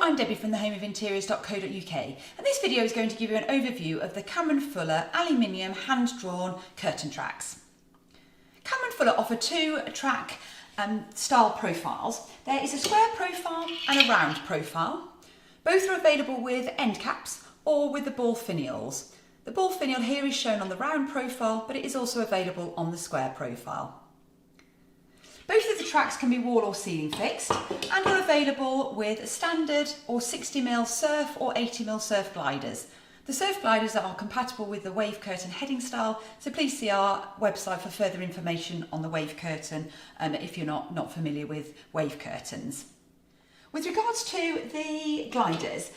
I'm Debbie from thehomeofinteriors.co.uk, and this video is going to give you an overview of the Cameron Fuller aluminium hand-drawn curtain tracks. Cameron Fuller offer two track style profiles. There is a square profile and a round profile. Both are available with end caps or with the ball finials. The ball finial here is shown on the round profile, but it is also available on the square profile. Both of the tracks can be wall or ceiling fixed and are available with standard or 60mm surf or 80mm surf gliders. The surf gliders are compatible with the wave curtain heading style, so please see our website for further information on the wave curtain if you're not familiar with wave curtains. With regards to the gliders,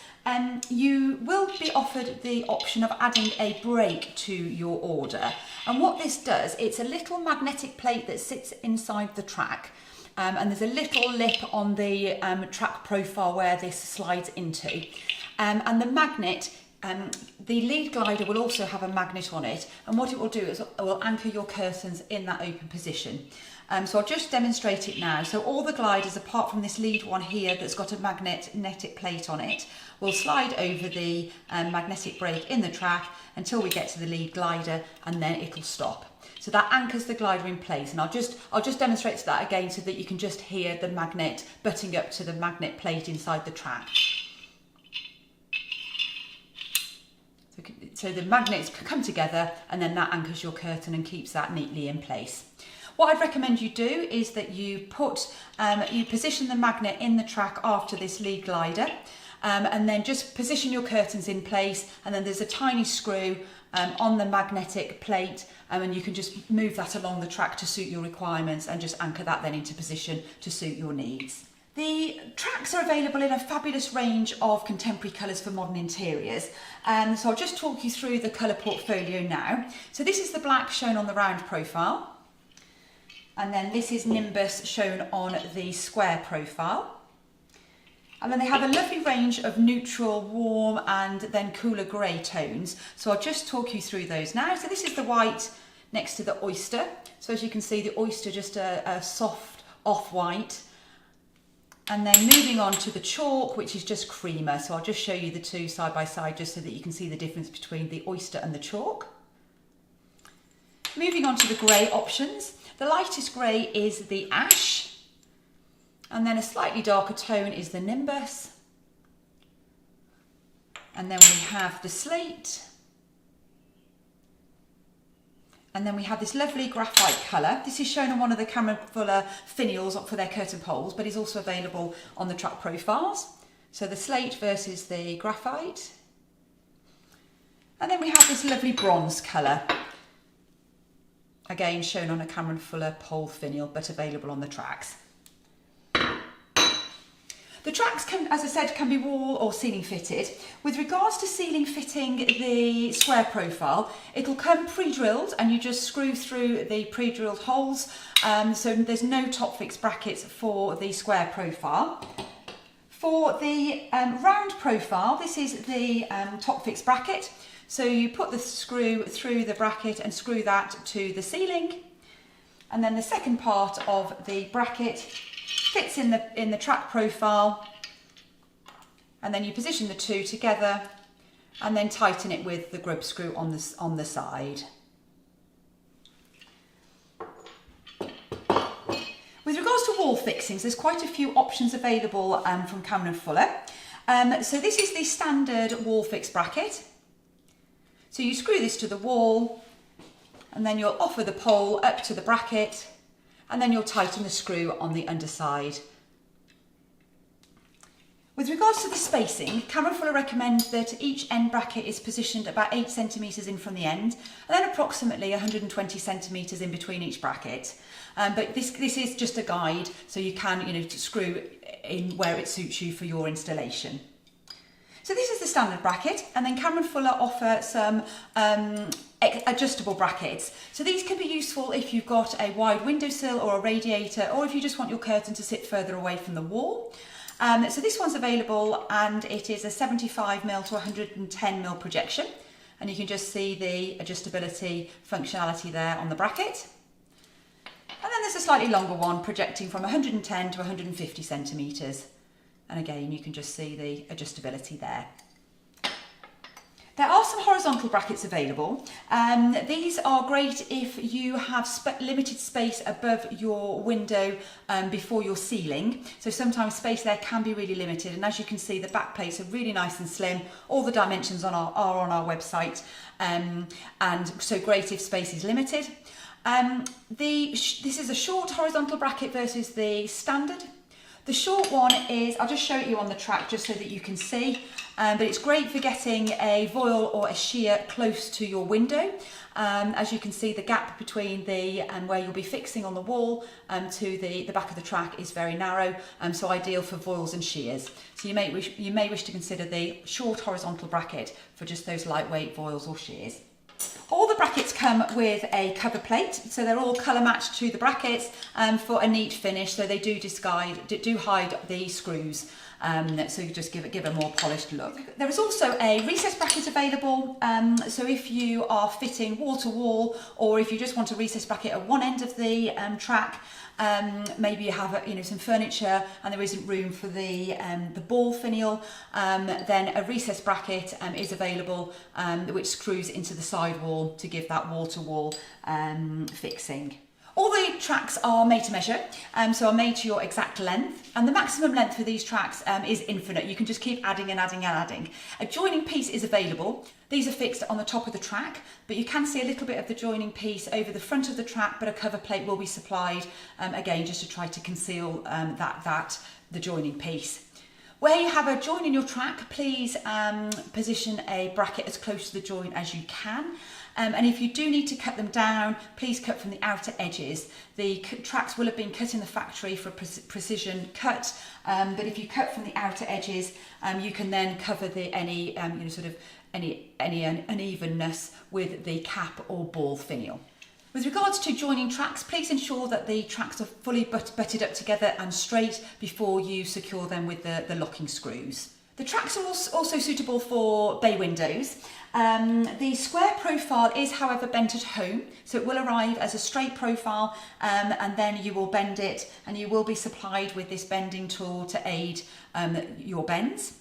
you will be offered the option of adding a brake to your order. And what this does, it's a little magnetic plate that sits inside the track. And there's a little lip on the track profile where this slides into. And the magnet, the lead glider will also have a magnet on it. And what it will do is it will anchor your curtains in that open position. So I'll just demonstrate it now. So all the gliders, apart from this lead one here that's got a magnetic plate on it, will slide over the magnetic brake in the track until we get to the lead glider, and then it'll stop. So that anchors the glider in place, and I'll just demonstrate that again so that you can just hear the magnet butting up to the magnet plate inside the track. So the magnets come together, and then that anchors your curtain and keeps that neatly in place. What I'd recommend you do is that you position the magnet in the track after this lead glider, and then just position your curtains in place, and then there's a tiny screw on the magnetic plate, and you can just move that along the track to suit your requirements and just anchor that then into position to suit your needs. The tracks are available in a fabulous range of contemporary colours for modern interiors. So I'll just talk you through the colour portfolio now. So this is the black shown on the round profile. And then this is Nimbus shown on the square profile. And then they have a lovely range of neutral, warm and then cooler grey tones. So I'll just talk you through those now. So this is the white next to the oyster. So as you can see, the oyster just a soft off-white. And then moving on to the chalk, which is just creamer. So I'll just show you the two side by side just so that you can see the difference between the oyster and the chalk. Moving on to the grey options. The lightest grey is the ash, and then a slightly darker tone is the nimbus, and then we have the slate, and then we have this lovely graphite colour. This is shown on one of the Cameron Fuller finials for their curtain poles, but is also available on the track profiles. So the slate versus the graphite, and then we have this lovely bronze colour. Again shown on a Cameron Fuller pole finial, but available on the tracks. The tracks can, as I said, can be wall or ceiling fitted. With regards to ceiling fitting the square profile, it'll come pre-drilled and you just screw through the pre-drilled holes. So there's no top fixed brackets for the square profile. For the round profile, this is the top fixed bracket. So you put the screw through the bracket and screw that to the ceiling, and then the second part of the bracket fits in the track profile, and then you position the two together and then tighten it with the grub screw on the side. With regards to wall fixings, there's quite a few options available from Cameron Fuller. So this is the standard wall fixed bracket. So you screw this to the wall, and then you'll offer the pole up to the bracket, and then you'll tighten the screw on the underside. With regards to the spacing, Cameron Fuller recommends that each end bracket is positioned about 8 centimetres in from the end, and then approximately 120 centimetres in between each bracket. But this is just a guide, so you can screw in where it suits you for your installation. So this is the standard bracket, and then Cameron Fuller offer some adjustable brackets. So these can be useful if you've got a wide windowsill or a radiator, or if you just want your curtain to sit further away from the wall. So this one's available, and it is a 75mm to 110mm projection, and you can just see the adjustability functionality there on the bracket. And then there's a slightly longer one projecting from 110 to 150 centimetres. And again, you can just see the adjustability there. There are some horizontal brackets available. These are great if you have limited space above your window before your ceiling. So sometimes space there can be really limited. And as you can see, the back plates are really nice and slim. All the dimensions are on our website. And so great if space is limited. This is a short horizontal bracket versus the standard. The short one is, I'll just show it you on the track just so that you can see, but it's great for getting a voile or a sheer close to your window. As you can see, the gap between where you'll be fixing on the wall to the back of the track is very narrow, so ideal for voiles and shears. So you may wish to consider the short horizontal bracket for just those lightweight voiles or shears. All the brackets come with a cover plate, so they're all colour matched to the brackets for a neat finish, so they do hide the screws, so you just give a more polished look. There is also a recess bracket available, so if you are fitting wall to wall, or if you just want a recess bracket at one end of the track, maybe you have some furniture and there isn't room for the ball finial, then a recess bracket is available, which screws into the side wall to give that wall-to-wall fixing. All the tracks are made to measure, so are made to your exact length, and the maximum length for these tracks is infinite. You can just keep adding and adding and adding. A joining piece is available. These are fixed on the top of the track, but you can see a little bit of the joining piece over the front of the track, but a cover plate will be supplied, again, just to try to conceal the joining piece. Where you have a join in your track, please position a bracket as close to the join as you can. And if you do need to cut them down, please cut from the outer edges. The tracks will have been cut in the factory for precision cut, but if you cut from the outer edges, you can then cover any unevenness with the cap or ball finial. With regards to joining tracks, please ensure that the tracks are fully butted up together and straight before you secure them with the locking screws. The tracks are also suitable for bay windows. The square profile is, however, bent at home, so it will arrive as a straight profile, and then you will bend it, and you will be supplied with this bending tool to aid your bends.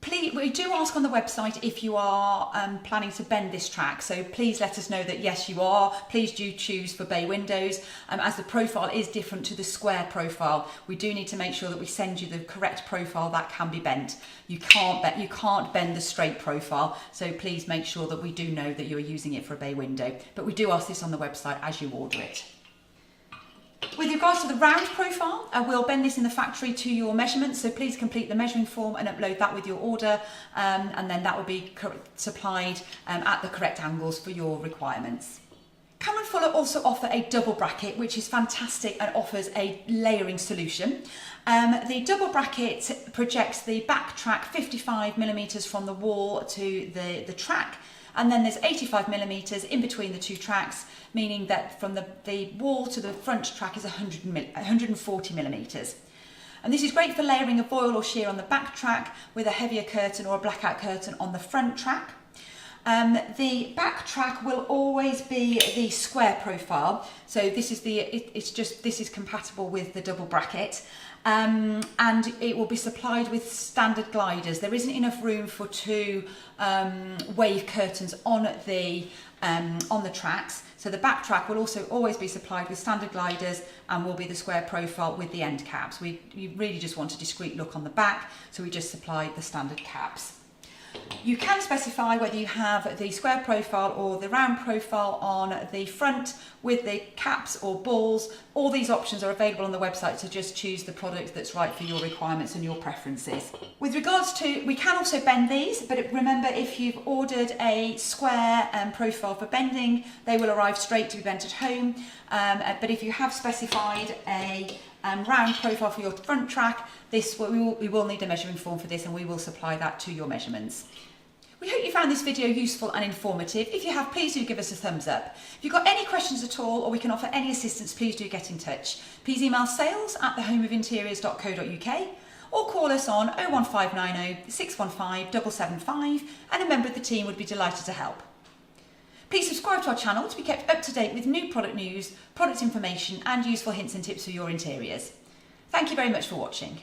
We do ask on the website if you are planning to bend this track, so please let us know that yes you are. Please do choose for bay windows, as the profile is different to the square profile. We do need to make sure that we send you the correct profile that can be bent. You can't bend the straight profile, so please make sure that we do know that you're using it for a bay window, but we do ask this on the website as you order it. With regards to the round profile, we'll bend this in the factory to your measurements, so please complete the measuring form and upload that with your order, and then that will be supplied at the correct angles for your requirements. Cameron Fuller also offer a double bracket, which is fantastic and offers a layering solution. The double bracket projects the back track 55mm from the wall to the track, and then there's 85mm in between the two tracks, meaning that from the wall to the front track is 140mm. And this is great for layering a voile or sheer on the back track with a heavier curtain or a blackout curtain on the front track. The back track will always be the square profile, so this is compatible with the double bracket, and it will be supplied with standard gliders. There isn't enough room for two wave curtains on the tracks, so the back track will also always be supplied with standard gliders and will be the square profile with the end caps. You really just want a discreet look on the back, so we just supply the standard caps. You can specify whether you have the square profile or the round profile on the front with the caps or balls. All these options are available on the website, so just choose the product that's right for your requirements and your preferences. With regards to, we can also bend these, but remember, if you've ordered a square profile for bending, they will arrive straight to be bent at home. But if you have specified a round profile for your front track, we will need a measuring form for this, and we will supply that to your measurements. We hope you found this video useful and informative. If you have, please do give us a thumbs up. If you've got any questions at all, or we can offer any assistance, please do get in touch. Please email sales@thehomeofinteriors.co.uk or call us on 01590 615 775, and a member of the team would be delighted to help. Please subscribe to our channel to be kept up to date with new product news, product information and useful hints and tips for your interiors. Thank you very much for watching.